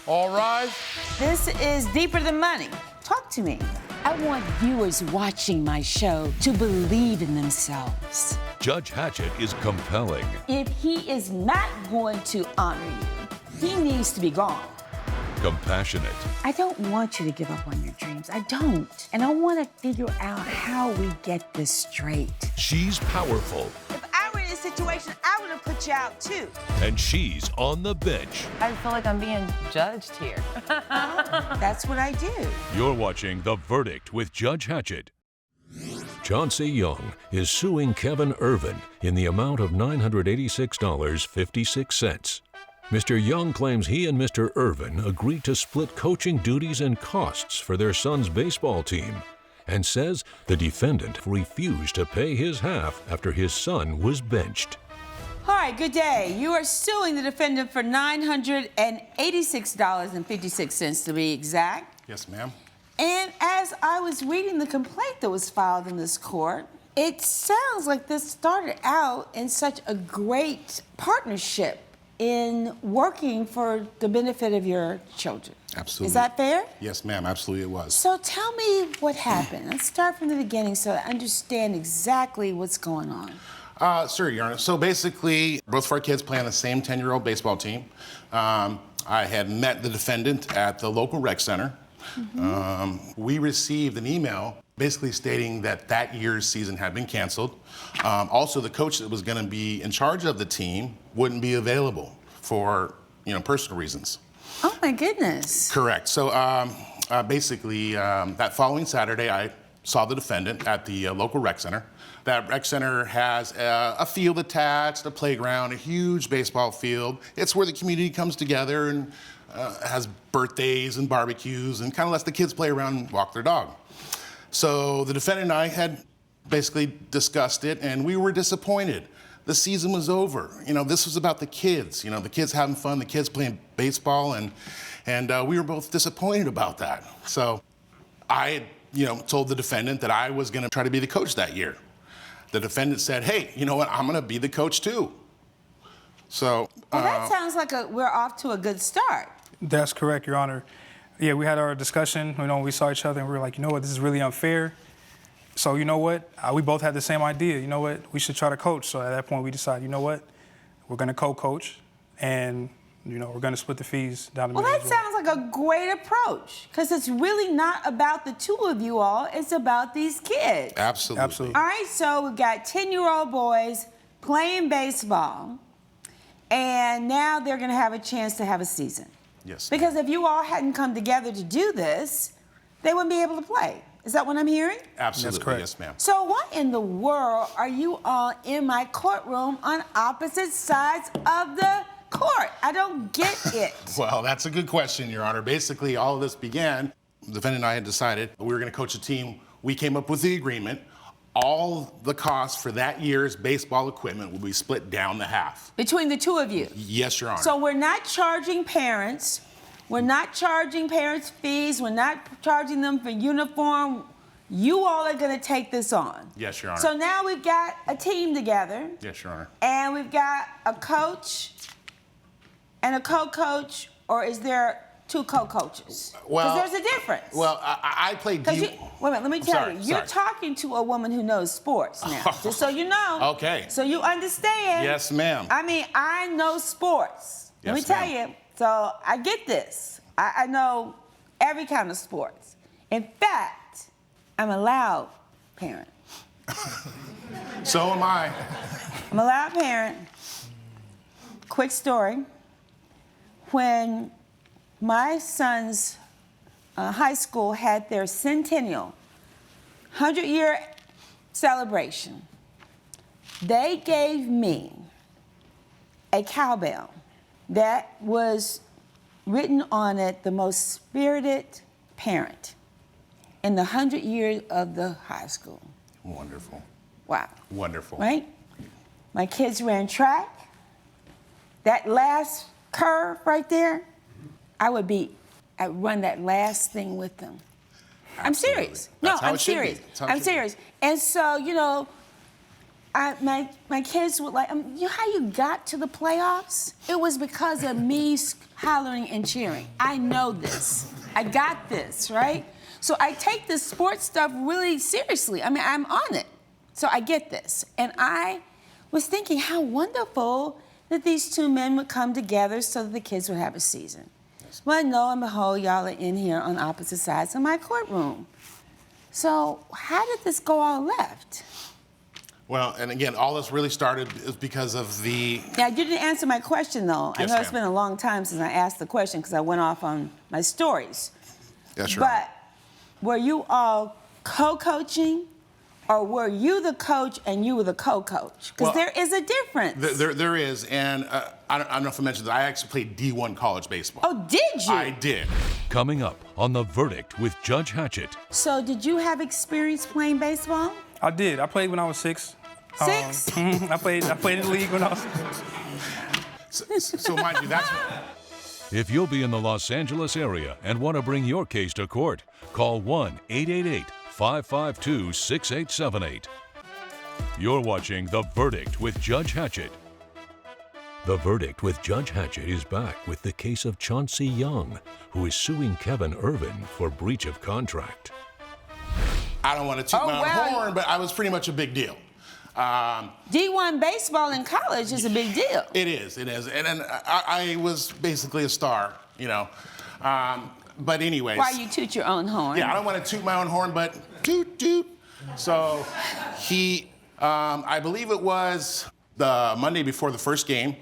All rise. This is Deeper Than Money. Talk to me. I want viewers watching my show to believe in themselves. Judge Hatchett is compelling. If he is not going to honor you, he needs to be gone. Compassionate. I don't want you to give up on your dreams. I don't. And I want to figure out how we get this straight. She's powerful. If I were in this situation, I would have put you out too. And she's on the bench. I feel like I'm being judged here. That's what I do. You're watching The Verdict with Judge Hatchett. Chauncey Young is suing Kevin Irvin in the amount of $986.56. Mr. Young claims he and Mr. Irvin agreed to split coaching duties and costs for their son's baseball team, and says the defendant refused to pay his half after his son was benched. All right, good day. You are suing the defendant for $986.56 to be exact. Yes, ma'am. And as I was reading the complaint that was filed in this court, it sounds like this started out in such a great partnership in working for the benefit of your children. Absolutely. Is that fair? Yes, ma'am. Absolutely it was. So tell me what happened. Let's start from the beginning so I understand exactly what's going on. Sure, Your Honor. So basically, both of our kids play on the same 10-year-old baseball team. I had met the defendant at the local rec center. We received an email basically stating that that year's season had been canceled. Also, the coach that was going to be in charge of the team wouldn't be available for, personal reasons. Oh my goodness. Correct. So basically, that following Saturday, I saw the defendant at the local rec center. That rec center has a field attached, a playground, a huge baseball field. It's where the community comes together and has birthdays and barbecues and kind of lets the kids play around and walk their dog. So the defendant and I had basically discussed it, and we were disappointed. The season was over. This was about the kids. The kids having fun, the kids playing baseball, and we were both disappointed about that. So I, told the defendant that I was going to try to be the coach that year. The defendant said, "Hey, you know what? I'm going to be the coach too." So. Well, that sounds like we're off to a good start. That's correct, Your Honor. Yeah, we had our discussion. We saw each other and we were like, you know what, this is really unfair. So you know what, we both had the same idea. You know what, we should try to coach. So at that point we decided, you know what, we're going to co-coach and, we're going to split the fees down the middle. Well, that sounds like a great approach because it's really not about the two of you all. It's about these kids. Absolutely. Absolutely. All right, so we've got 10-year-old boys playing baseball, and now they're going to have a chance to have a season. Yes. Because if you all hadn't come together to do this, they wouldn't be able to play. Is that what I'm hearing? Absolutely. That's correct. Yes, ma'am. So what in the world are you all in my courtroom on opposite sides of the court? I don't get it. Well, that's a good question, Your Honor. Basically, all of this began, the defendant and I had decided we were going to coach a team. We came up with the agreement. All the costs for that year's baseball equipment will be split down to half. Between the two of you? Yes, Your Honor. So we're not charging parents. We're not charging parents fees. We're not charging them for uniform. You all are going to take this on. Yes, Your Honor. So now we've got a team together. Yes, Your Honor. And we've got a coach and a co-coach, or is there two co-coaches? Well, because there's a difference. Well, I played Wait a minute, let me tell you. You're sorry. talking to a woman who knows sports now, just so you know. Okay. So you understand. Yes, ma'am. I know sports. Let me Yes, tell ma'am. you. So I get this. I know every kind of sports. In fact, I'm a loud parent. So am I. I'm a loud parent. Quick story. When my son's high school had their centennial 100-year celebration, they gave me a cowbell that was written on it, the most spirited parent in the 100 years of the high school. Wonderful. Wow. Wonderful. Right? My kids ran track. That last curve right there, I'd run that last thing with them. Absolutely. I'm serious. That's how I'm it should be. serious. That's how it I'm should be. serious. And so, my kids would like, you know how you got to the playoffs? It was because of me hollering and cheering. I know this. I got this, right? So I take this sports stuff really seriously. I mean, I'm on it. So I get this. And I was thinking how wonderful that these two men would come together so that the kids would have a season. Well, lo and behold, y'all are in here on opposite sides of my courtroom. So how did this go all left? Well, and again, all this really started is because of the... Now, you didn't answer my question, though. Yes, I know it's ma'am. been a long time since I asked the question because I went off on my stories. Yes, Your But were you all co-coaching, or were you the coach and you were the co-coach? Because there is a difference. There is, and I don't know if I mentioned that I actually played D1 college baseball. Oh, did you? I did. Coming up on The Verdict with Judge Hatchett. So did you have experience playing baseball? I did. I played when I was 6. 6? I played in the league when I was... So mind you, that's... If you'll be in the Los Angeles area and want to bring your case to court, call 1-888-552-6878. You're watching The Verdict with Judge Hatchett. The Verdict with Judge Hatchett is back with the case of Chauncey Young, who is suing Kevin Irvin for breach of contract. I don't want to toot my own horn, but I was pretty much a big deal. D1 baseball in college is a big deal. It is. And then I was basically a star, you know. But anyways. Why you toot your own horn? Yeah, I don't want to toot my own horn, but toot, toot. So he, I believe it was the Monday before the first game,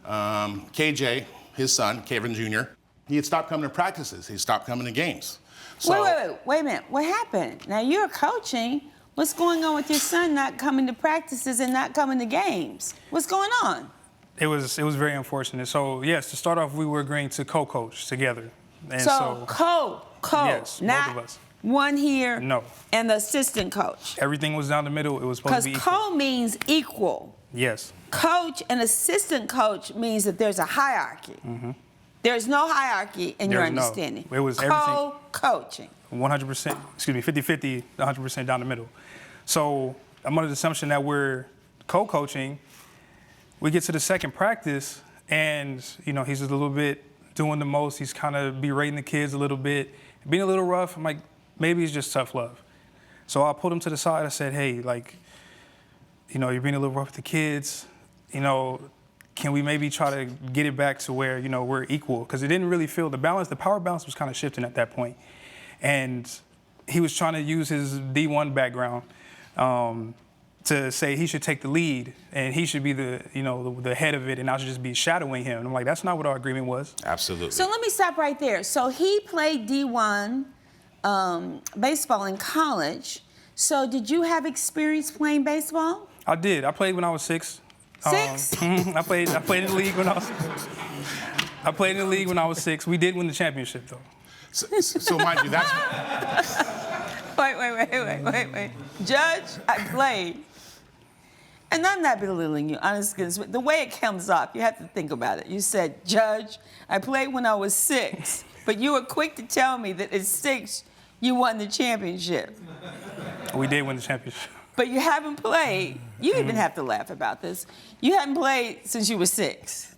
KJ, his son, Kevin Jr., he had stopped coming to practices. He stopped coming to games. So, Wait a minute. What happened? Now you're coaching. What's going on with your son not coming to practices and not coming to games? What's going on? It was very unfortunate. So, yes, to start off, we were agreeing to co-coach together. And co, yes, not both of us. one here No. and the assistant coach. Everything was down the middle. It was supposed to be Because equal. co means equal. Yes. Coach and assistant coach means that there's a hierarchy. Mm-hmm. There's no hierarchy in your There's no. understanding. It was everything. Co-coaching. 100%, 50-50, 100% down the middle. So I'm under the assumption that we're co-coaching. We get to the second practice, and, you know, he's a little bit doing the most. He's kind of berating the kids a little bit, being a little rough. I'm like, maybe it's just tough love. So I pulled him to the side. I said, hey, like, you know, you're being a little rough with the kids. You know, can we maybe try to get it back to where, you know, we're equal? Because it didn't really feel the power balance was kind of shifting at that point. And he was trying to use his D1 background to say he should take the lead and he should be the head of it, and I should just be shadowing him. And I'm like, that's not what our agreement was. absolutely. So let me stop right there. So he played D1 baseball in college. So did you have experience playing baseball? I did. I played when I was 6. 6? I played in the league when I was. I played in the league when I was 6. We did win the championship though. So mind you, that's... Wait. Judge, I played. And I'm not belittling you, honestly. The way it comes off, you have to think about it. You said, Judge, I played when I was 6, but you were quick to tell me that at 6, you won the championship. We did win the championship. But you haven't played. You even have to laugh about this. You haven't played since you were 6.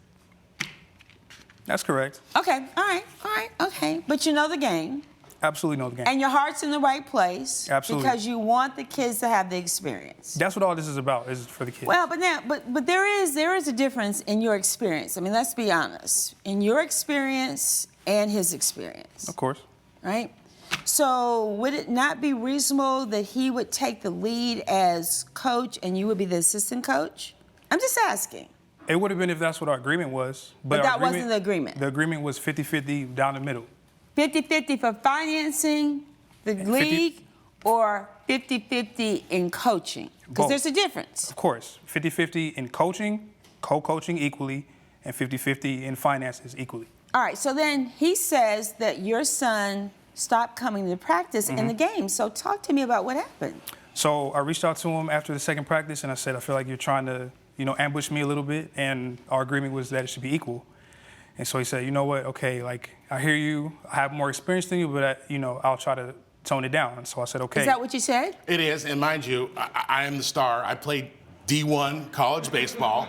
That's correct. Okay, all right, okay. But you know the game. Absolutely know the game. And your heart's in the right place. Absolutely. Because you want the kids to have the experience. That's what all this is about, is for the kids. Well, but there is a difference in your experience. I mean, let's be honest. In your experience and his experience. Of course. Right? So would it not be reasonable that he would take the lead as coach and you would be the assistant coach? I'm just asking. It would have been if that's what our agreement was. But that wasn't the agreement. The agreement was 50-50 down the middle. 50-50 for financing the league or 50-50 in coaching? Because Both. there's a difference. Of course. 50-50 in coaching, co-coaching equally, and 50-50 in finances equally. All right, so then he says that your son stopped coming to practice in the game. So talk to me about what happened. So I reached out to him after the second practice, and I said, I feel like you're trying to, ambush me a little bit, and our agreement was that it should be equal. And so he said, you know what, okay, like, I hear you, I have more experience than you, but, I'll try to tone it down. And so I said, okay. Is that what you said? It is, and mind you, I am the star. I played D1 college baseball.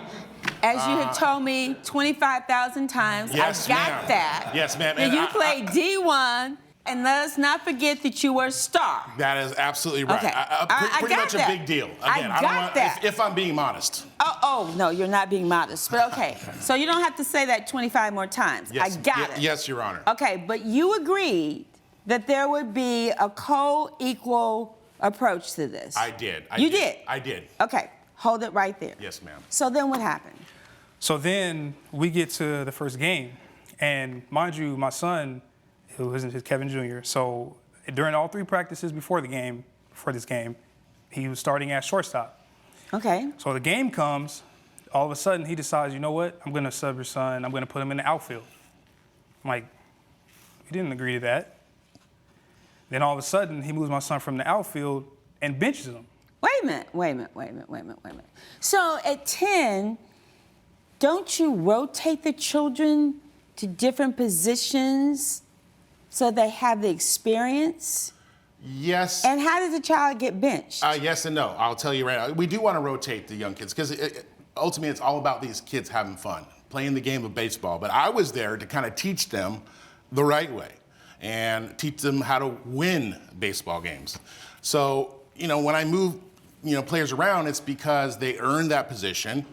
As you have told me 25,000 times, Yes, I got ma'am. that. Yes, ma'am. And And you I- played D1, and let us not forget that you were a star. That is absolutely right. Okay. I Pretty got much that. a big deal. Again, I don't got want, that. if I'm being modest. Oh, no, you're not being modest, but okay. So you don't have to say that 25 more times. Yes, I got it. Yes, Your Honor. Okay, but you agreed that there would be a co-equal approach to this. I did. You did? I did. Okay, hold it right there. Yes, ma'am. So then what happened? So then we get to the first game, and mind you, my son, who is Kevin Jr., so during all 3 practices before this game, he was starting at shortstop. Okay. So the game comes, all of a sudden he decides, you know what, I'm gonna sub your son, I'm gonna put him in the outfield. I'm like, we didn't agree to that. Then all of a sudden he moves my son from the outfield and benches him. Wait a minute. So at 10, don't you rotate the children to different positions so they have the experience? Yes. And how does a child get benched? Yes and no. I'll tell you right now. We do want to rotate the young kids because ultimately it's all about these kids having fun, playing the game of baseball. But I was there to kind of teach them the right way and teach them how to win baseball games. So, when I move, players around, it's because they earned that position.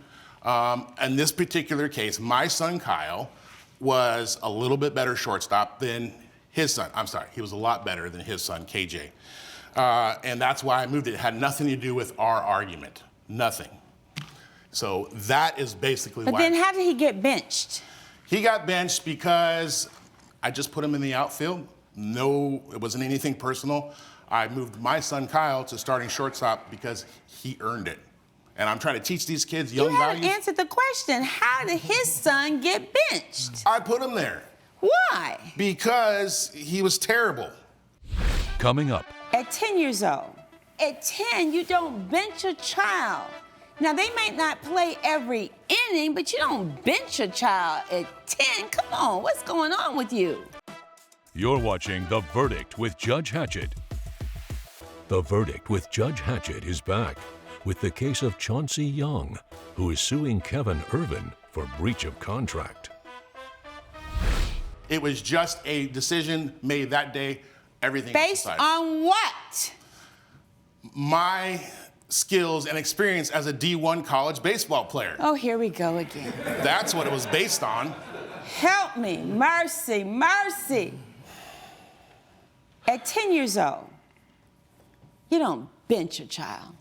In this particular case, my son Kyle was a little bit better shortstop than his son. I'm sorry, he was a lot better than his son, KJ. And that's why I moved it. It had nothing to do with our argument, nothing. So that is basically but why. then how did he get benched? He got benched because I just put him in the outfield. No, it wasn't anything personal. I moved my son Kyle to starting shortstop because he earned it. And I'm trying to teach these kids young You haven't values. answered the question. How did his son get benched? I put him there Why? because he was terrible. Coming up, At 10 years old, at 10, you don't bench a child. Now, they might not play every inning, but you don't bench a child at 10. Come on, what's going on with you? you're watching The Verdict with Judge Hatchett. The Verdict with Judge Hatchett is back with the case of Chauncey Young, who is suing Kevin Irvin for breach of contract. It was just a decision made that day. Everything was Based decided. on what? My skills and experience as a D1 college baseball player. Oh, here we go again. That's what it was based on. Help me. Mercy, mercy. At 10 years old, you don't bench a child.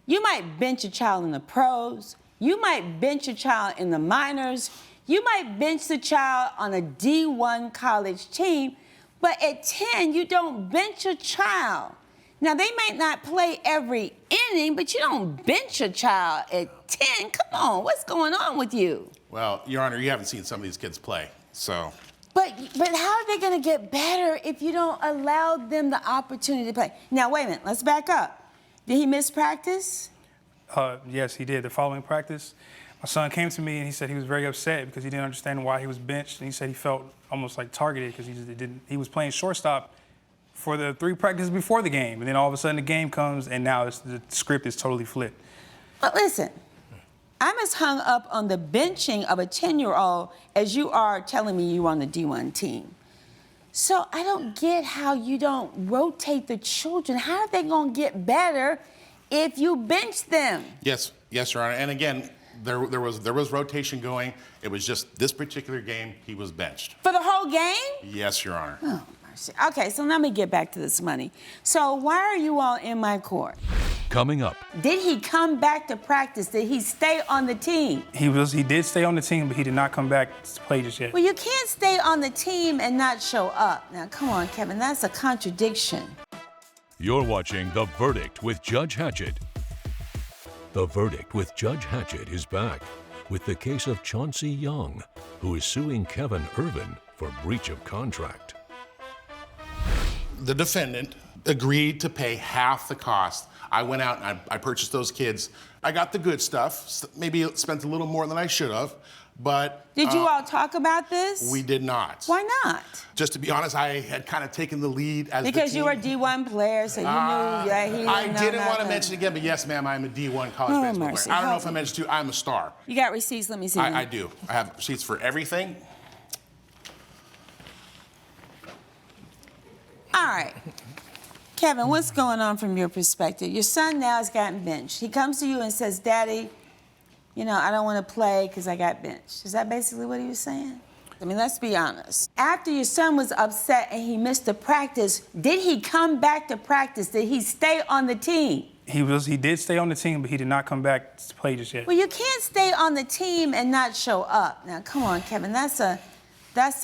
You might bench a child in the pros. You might bench a child in the minors. You might bench the child on a D1 college team. But at 10, you don't bench a child. Now, they might not play every inning, but you don't bench a child at 10. Come on, what's going on with you? Well, Your Honor, you haven't seen some of these kids play, so. But how are they going to get better if you don't allow them the opportunity to play? Now, wait a minute. Let's back up. Did he miss practice? Yes, he did. The following practice, my son came to me and he said he was very upset because he didn't understand why he was benched. And he said he felt almost like targeted because he was playing shortstop for the 3 practices before the game. And then all of a sudden the game comes and now the script is totally flipped. But listen, I'm as hung up on the benching of a 10-year-old as you are telling me you're on the D1 team. So I don't get how you don't rotate the children. How are they going to get better if you bench them? Yes, Your Honor. And again, there was rotation going. It was just this particular game, he was benched. For the whole game? Yes, Your Honor. Oh, mercy. Okay, so let me get back to this money. So why are you all in my court? Coming up, Did he come back to practice? Did he stay on the team? He did stay on the team, but he did not come back to play just yet. Well, you can't stay on the team and not show up. Now, come on, Kevin, that's a contradiction. you're watching The Verdict with Judge Hatchett. The Verdict with Judge Hatchett is back with the case of Chauncey Young, who is suing Kevin Irvin for breach of contract. The defendant agreed to pay half the cost. I went out and I purchased those kids. I got the good stuff, maybe spent a little more than I should have, But Did you all talk about this? we did not. Why not? Just to be honest, I had kind of taken the lead as Because the you team. were a D1 player, so you knew that he I didn't know didn't want to nothing. mention it again, but yes, ma'am, I'm a D1 college Oh, baseball mercy. player. I don't know Help if I me. mentioned to you, I'm a star. You got receipts? Let me see them. I do. I have receipts for everything. All right. Kevin, what's going on from your perspective? Your son now has gotten benched. He comes to you and says, Daddy, you know, I don't want to play because I got benched. Is that basically what he was saying? I mean, let's be honest. After your son was upset and he missed the practice, did he come back to practice? Did he stay on the team? He did stay on the team, but he did not come back to play just yet. Well, you can't stay on the team and not show up. Now, come on, Kevin, that's a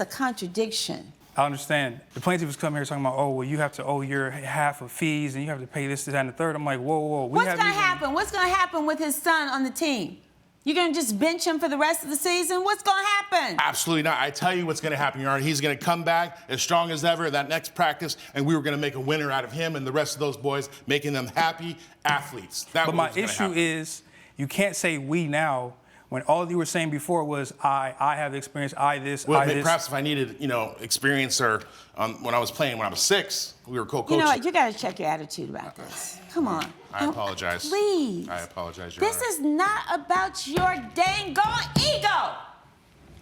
contradiction. I understand. The plaintiff was coming here talking about, oh, well, you have to owe your half of fees and you have to pay this, that, and the third. I'm like, whoa, whoa. What's going to happen? What's going to happen with his son on the team? You're going to just bench him for the rest of the season? What's going to happen? Absolutely not. I tell you what's going to happen, Your Honor. He's going to come back as strong as ever that next practice, and we were going to make a winner out of him and the rest of those boys, making them happy athletes. But my issue is, you can't say we now when all you were saying before was I have experience, I this. Perhaps if I needed, experience or when I was playing when I was 6, we were co-coaching. You know what? You got to check your attitude about this. Come on. I apologize. Please. I apologize, Your This Honor. is not about your dang gone ego.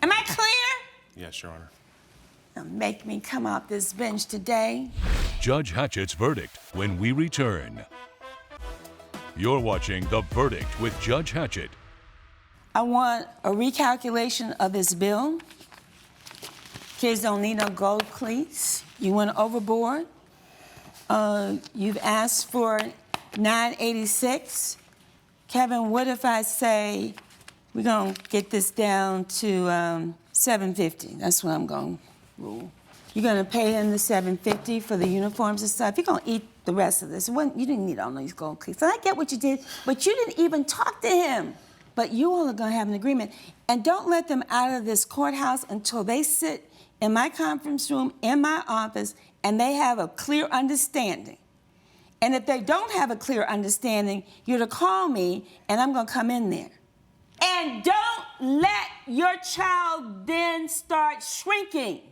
Am I clear? Yes, Your Honor. Don't make me come off this bench today. Judge Hatchett's verdict when we return. You're watching The Verdict with Judge Hatchett. I want a recalculation of this bill. Kids don't need no gold cleats. You went overboard. You've asked for $986. Kevin, what if I say we're going to get this down to $750? That's what I'm going to rule. You're going to pay him the $750 for the uniforms and stuff. You're going to eat the rest of this. You didn't need all these gold cleats. And I get what you did, but you didn't even talk to him. But you all are going to have an agreement. And don't let them out of this courthouse until they sit in my conference room, in my office, and they have a clear understanding. And if they don't have a clear understanding, you're to call me, and I'm going to come in there. And don't let your child then start shrinking.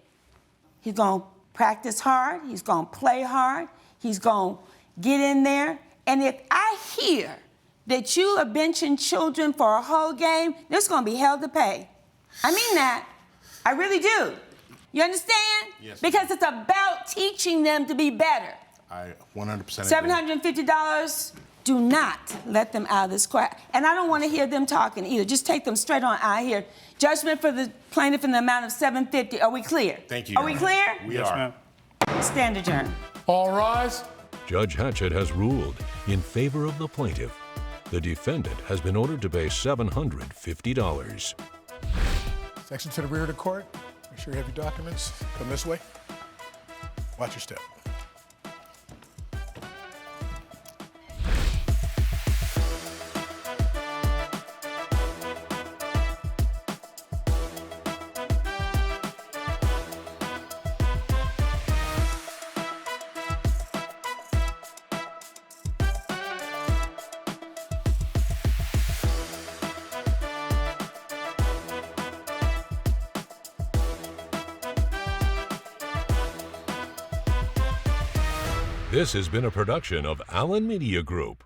He's going to practice hard. He's going to play hard. He's going to get in there. And if I hear that you are benching children for a whole game, there's going to be hell to pay. I mean that. I really do. You understand? Yes. Because it's about teaching them to be better. I 100% agree. $750, do not let them out of this court. And I don't want to hear them talking either. Just take them straight on out here. Judgment for the plaintiff in the amount of $750. Are we clear? Thank you, Are Your we Honor. clear? We Yes, are. ma'am. Stand adjourned. All rise. Judge Hatchett has ruled in favor of the plaintiff. The defendant has been ordered to pay $750. Section to the rear of the court. Make sure you have your documents. Come this way. Watch your step. This has been a production of Allen Media Group.